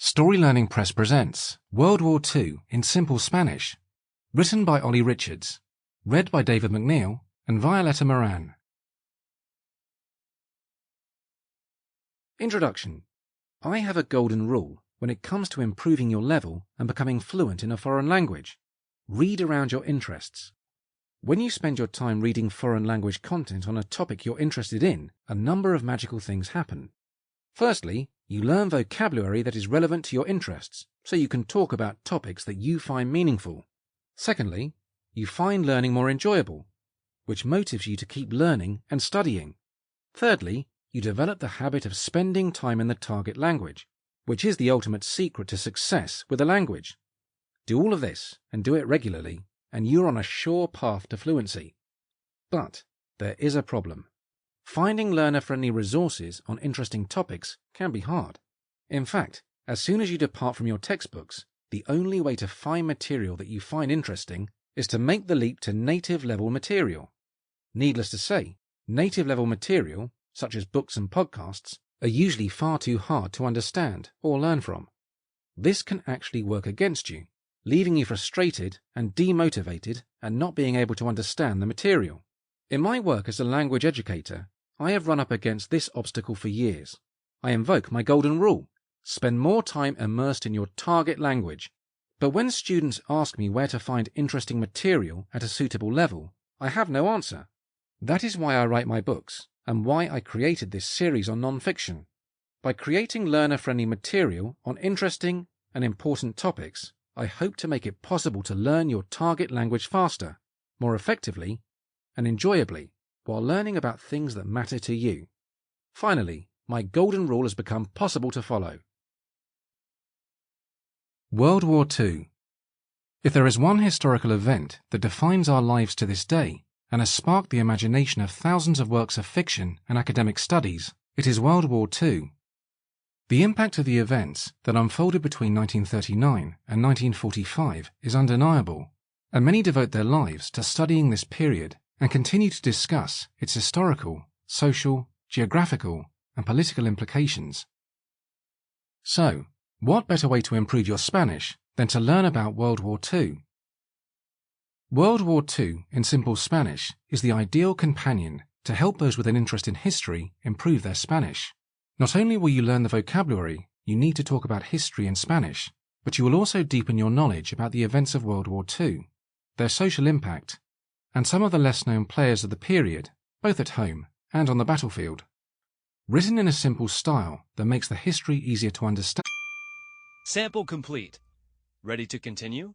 Story Learning Press presents World War II in Simple Spanish, written by Olly Richards, read by David Mcneill and Violeta Moran. Introduction. I have a golden rule when it comes to improving your level and becoming fluent in a foreign language. Read around your interests. When you spend your time reading foreign language content on a topic you're interested in, a number of magical things happen. Firstly, you learn vocabulary that is relevant to your interests, so you can talk about topics that you find meaningful. Secondly, you find learning more enjoyable, which motivates you to keep learning and studying. Thirdly, you develop the habit of spending time in the target language, which is the ultimate secret to success with a language. Do all of this, and do it regularly, and you're on a sure path to fluency. But there is a problem. Finding learner-friendly resources on interesting topics can be hard. In fact, as soon as you depart from your textbooks, the only way to find material that you find interesting is to make the leap to native-level material. Needless to say, native-level material, such as books and podcasts, are usually far too hard to understand or learn from. This can actually work against you, leaving you frustrated and demotivated and not being able to understand the material. In my work as a language educator, I have run up against this obstacle for years. I invoke my golden rule: spend more time immersed in your target language. But when students ask me where to find interesting material at a suitable level, I have no answer. That is why I write my books, and why I created this series on non-fiction. By creating learner-friendly material on interesting and important topics, I hope to make it possible to learn your target language faster, more effectively, and enjoyably, while learning about things that matter to you. Finally, my golden rule has become possible to follow. World War II. If there is one historical event that defines our lives to this day and has sparked the imagination of thousands of works of fiction and academic studies, it is World War II. The impact of the events that unfolded between 1939 and 1945 is undeniable, and many devote their lives to studying this period and continue to discuss its historical, social, geographical, and political implications. So, what better way to improve your Spanish than to learn about World War II? World War II in Simple Spanish is the ideal companion to help those with an interest in history improve their Spanish. Not only will you learn the vocabulary you need to talk about history in Spanish, but you will also deepen your knowledge about the events of World War II, their social impact, and some of the less-known players of the period, both at home and on the battlefield. Written in a simple style that makes the history easier to understand. Sample complete. Ready to continue?